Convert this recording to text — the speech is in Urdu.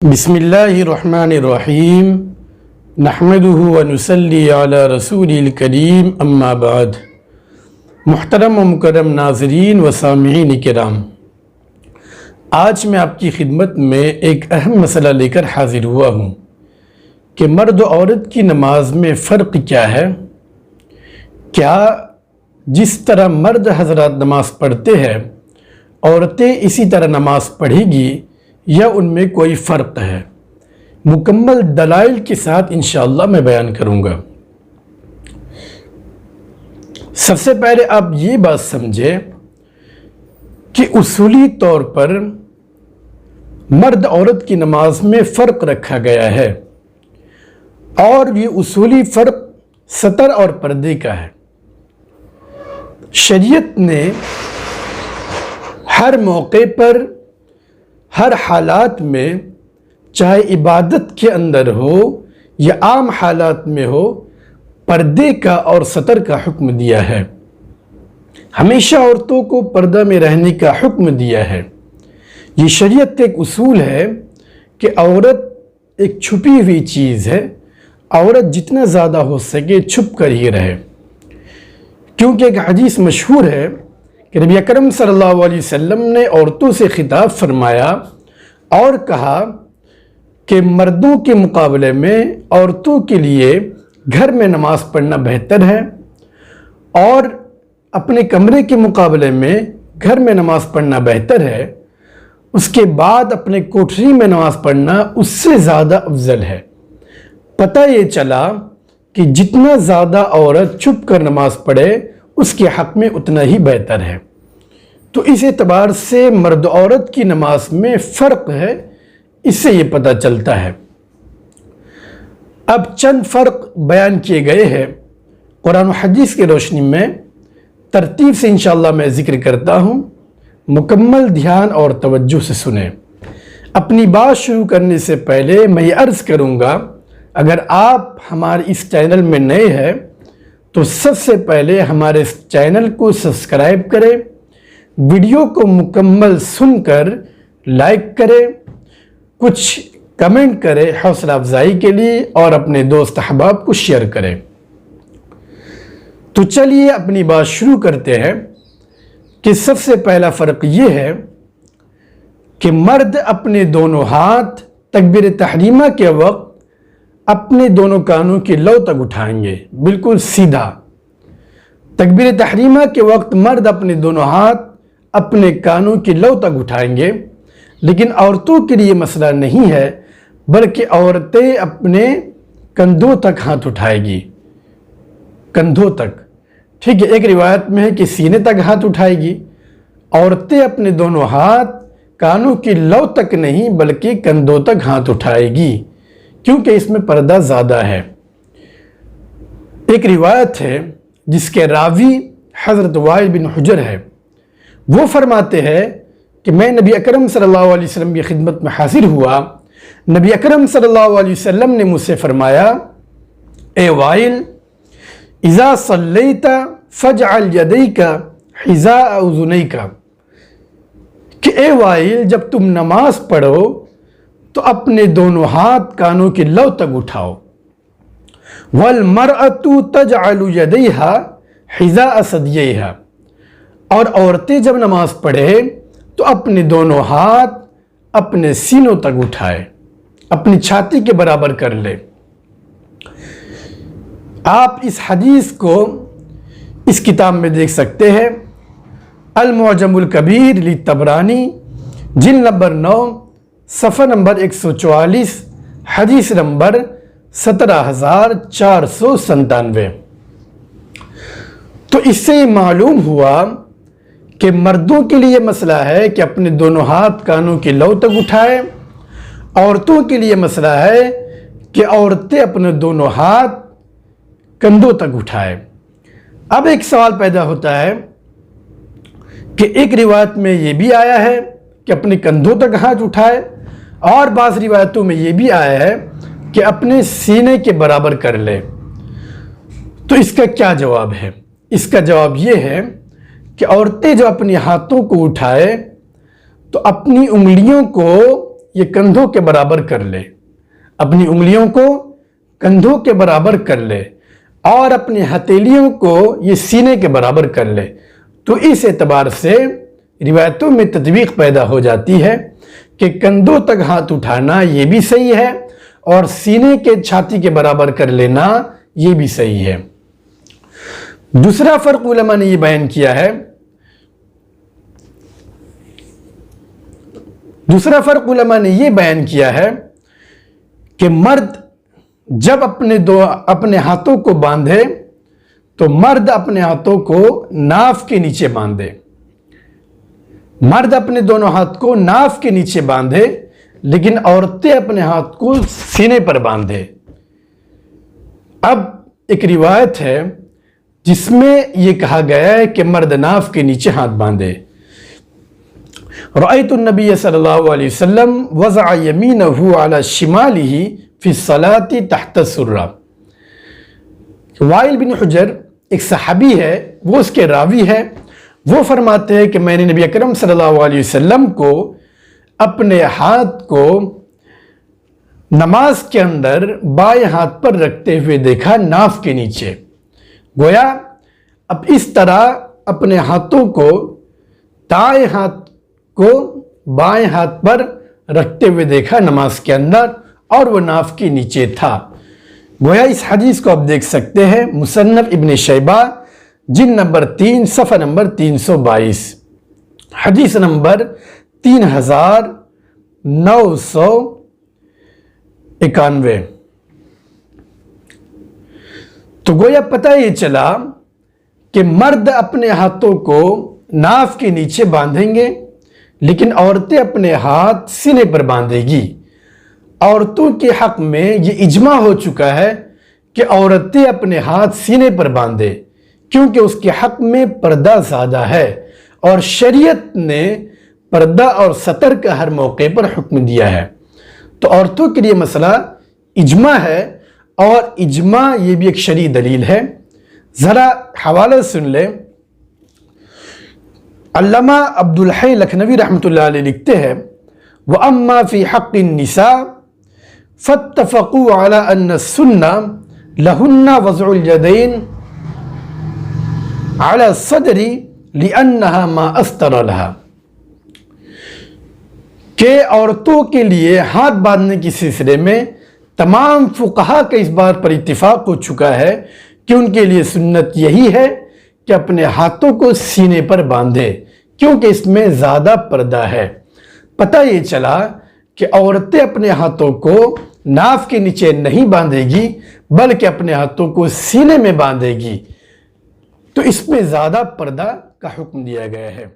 بسم اللہ الرحمن الرحیم نحمدہ ونصلی علی رسول الکریم اما بعد۔ محترم و مکرم ناظرین و سامعین کرام، آج میں آپ کی خدمت میں ایک اہم مسئلہ لے کر حاضر ہوا ہوں کہ مرد و عورت کی نماز میں فرق کیا ہے۔ کیا جس طرح مرد حضرات نماز پڑھتے ہیں عورتیں اسی طرح نماز پڑھے گی یا ان میں کوئی فرق ہے؟ مکمل دلائل کے ساتھ انشاءاللہ میں بیان کروں گا۔ سب سے پہلے آپ یہ بات سمجھیں کہ اصولی طور پر مرد عورت کی نماز میں فرق رکھا گیا ہے، اور یہ اصولی فرق ستر اور پردے کا ہے۔ شریعت نے ہر موقع پر ہر حالات میں، چاہے عبادت کے اندر ہو یا عام حالات میں ہو، پردے کا اور ستر کا حکم دیا ہے۔ ہمیشہ عورتوں کو پردہ میں رہنے کا حکم دیا ہے۔ یہ شریعت کا ایک اصول ہے کہ عورت ایک چھپی ہوئی چیز ہے، عورت جتنا زیادہ ہو سکے چھپ کر ہی رہے، کیونکہ ایک حدیث مشہور ہے کہ نبی اکرم صلی اللہ علیہ وسلم نے عورتوں سے خطاب فرمایا اور کہا کہ مردوں کے مقابلے میں عورتوں کے لیے گھر میں نماز پڑھنا بہتر ہے، اور اپنے کمرے کے مقابلے میں گھر میں نماز پڑھنا بہتر ہے، اس کے بعد اپنے کوٹھری میں نماز پڑھنا اس سے زیادہ افضل ہے۔ پتہ یہ چلا کہ جتنا زیادہ عورت چھپ کر نماز پڑھے اس کے حق میں اتنا ہی بہتر ہے۔ تو اس اعتبار سے مرد و عورت کی نماز میں فرق ہے، اس سے یہ پتہ چلتا ہے۔ اب چند فرق بیان کیے گئے ہیں قرآن و حدیث کی روشنی میں، ترتیب سے انشاءاللہ میں ذکر کرتا ہوں، مکمل دھیان اور توجہ سے سنیں۔ اپنی بات شروع کرنے سے پہلے میں یہ عرض کروں گا، اگر آپ ہمارے اس چینل میں نئے ہیں تو سب سے پہلے ہمارے اس چینل کو سبسکرائب کریں، ویڈیو کو مکمل سن کر لائک کریں، کچھ کمنٹ کریں حوصلہ افزائی کے لیے، اور اپنے دوست احباب کو شیئر کریں۔ تو چلیے اپنی بات شروع کرتے ہیں کہ سب سے پہلا فرق یہ ہے کہ مرد اپنے دونوں ہاتھ تکبیر تحریمہ کے وقت اپنے دونوں کانوں کی لو تک اٹھائیں گے، بالکل سیدھا۔ تکبیر تحریمہ کے وقت مرد اپنے دونوں ہاتھ اپنے کانوں کی لو تک اٹھائیں گے، لیکن عورتوں کے لیے مسئلہ نہیں ہے، بلکہ عورتیں اپنے کندھوں تک ہاتھ اٹھائے گی، کندھوں تک، ٹھیک ہے۔ ایک روایت میں ہے کہ سینے تک ہاتھ اٹھائے گی۔ عورتیں اپنے دونوں ہاتھ کانوں کی لو تک نہیں بلکہ کندھوں تک ہاتھ اٹھائے گی، کیونکہ اس میں پردہ زیادہ ہے۔ ایک روایت ہے جس کے راوی حضرت وائل بن حجر ہے، وہ فرماتے ہیں کہ میں نبی اکرم صلی اللہ علیہ وسلم کی خدمت میں حاضر ہوا، نبی اکرم صلی اللہ علیہ وسلم نے مجھ سے فرمایا، اے وائل، اذا صلیت فاجعل یدیک حذاء اذنیک، کہ اے وائل جب تم نماز پڑھو تو اپنے دونوں ہاتھ کانوں کی لو تک اٹھاؤ۔ وَالْمَرْأَةُ تَجْعَلُ يَدَيْهَا حِذَاءَ صَدْيَيْهَا، اور عورتیں جب نماز پڑھے تو اپنے دونوں ہاتھ اپنے سینوں تک اٹھائے، اپنی چھاتی کے برابر کر لے۔ آپ اس حدیث کو اس کتاب میں دیکھ سکتے ہیں، المعجم الکبیر للطبرانی، جلد نمبر 9، صفحہ نمبر 144، حدیث نمبر 17497۔ تو اس سے یہ معلوم ہوا کہ مردوں کے لیے مسئلہ ہے کہ اپنے دونوں ہاتھ کانوں کی لو تک اٹھائے، عورتوں کے لیے مسئلہ ہے کہ عورتیں اپنے دونوں ہاتھ کندھوں تک اٹھائے۔ اب ایک سوال پیدا ہوتا ہے کہ ایک روایت میں یہ بھی آیا ہے کہ اپنے کندھوں تک ہاتھ اٹھائے، اور بعض روایتوں میں یہ بھی آیا ہے کہ اپنے سینے کے برابر کر لے۔ تو اس کا کیا جواب ہے؟ اس کا جواب یہ ہے کہ عورتیں جو اپنے ہاتھوں کو اٹھائے تو اپنی انگلیوں کو یہ کندھوں کے برابر کر لے، اپنی انگلیوں کو کندھوں کے برابر کر لے اور اپنی ہتھیلیوں کو یہ سینے کے برابر کر لے، تو اس اعتبار سے روایتوں میں تطبیق پیدا ہو جاتی ہے کہ کندھوں تک ہاتھ اٹھانا یہ بھی صحیح ہے اور سینے کے چھاتی کے برابر کر لینا یہ بھی صحیح ہے۔ دوسرا فرق علماء نے یہ بیان کیا ہے، کہ مرد جب اپنے ہاتھوں کو باندھے تو مرد اپنے ہاتھوں کو ناف کے نیچے باندھے، مرد اپنے دونوں ہاتھ کو ناف کے نیچے باندھے، لیکن عورتیں اپنے ہاتھ کو سینے پر باندھے۔ اب ایک روایت ہے جس میں یہ کہا گیا ہے کہ مرد ناف کے نیچے ہاتھ باندھے۔ رأيت النبي صلی اللہ علیہ وسلم وضع يمينه على شماله في الصلاة تحت السرة۔ وائل بن حجر ایک صحابی ہے، وہ اس کے راوی ہے، وہ فرماتے ہیں کہ میں نے نبی اکرم صلی اللہ علیہ وسلم کو اپنے ہاتھ کو نماز کے اندر بائیں ہاتھ پر رکھتے ہوئے دیکھا ناف کے نیچے۔ گویا اب اس طرح اپنے ہاتھوں کو دائیں ہاتھ کو بائیں ہاتھ پر رکھتے ہوئے دیکھا نماز کے اندر، اور وہ ناف کے نیچے تھا۔ گویا اس حدیث کو آپ دیکھ سکتے ہیں مصنف ابن شیبہ جلد نمبر 3 صفحہ نمبر 322، حدیث نمبر 3991۔ تو گویا پتہ یہ چلا کہ مرد اپنے ہاتھوں کو ناف کے نیچے باندھیں گے، لیکن عورتیں اپنے ہاتھ سینے پر باندھے گی۔ عورتوں کے حق میں یہ اجماع ہو چکا ہے کہ عورتیں اپنے ہاتھ سینے پر باندھے، کیونکہ اس کے حق میں پردہ زیادہ ہے، اور شریعت نے پردہ اور ستر کا ہر موقع پر حکم دیا ہے۔ تو عورتوں کے لیے مسئلہ اجماع ہے، اور اجماع یہ بھی ایک شرعی دلیل ہے۔ ذرا حوالہ سن لیں، علامہ عبدالحی لکھنوی رحمۃ اللہ علیہ لکھتے ہیں وَأَمَّا فِي حَقِّ النِّسَاءِ فَاتَّفَقُوا عَلَىٰ أَنَّ السُّنَّةَ لَهُنَّ وَضْعُ الْيَدَيْنِ عَلَى الصَّدْرِ لِأَنَّهَا مَا أَسْتَرَ لَهَا، کہ عورتوں کے لیے ہاتھ باندھنے کے سلسلے میں تمام فقہا کا اس بات پر اتفاق ہو چکا ہے کہ ان کے لیے سنت یہی ہے کہ اپنے ہاتھوں کو سینے پر باندھے، کیونکہ اس میں زیادہ پردہ ہے۔ پتہ یہ چلا کہ عورتیں اپنے ہاتھوں کو ناف کے نیچے نہیں باندھے گی، بلکہ اپنے ہاتھوں کو سینے میں باندھے گی، تو اس میں زیادہ پردہ کا حکم دیا گیا ہے۔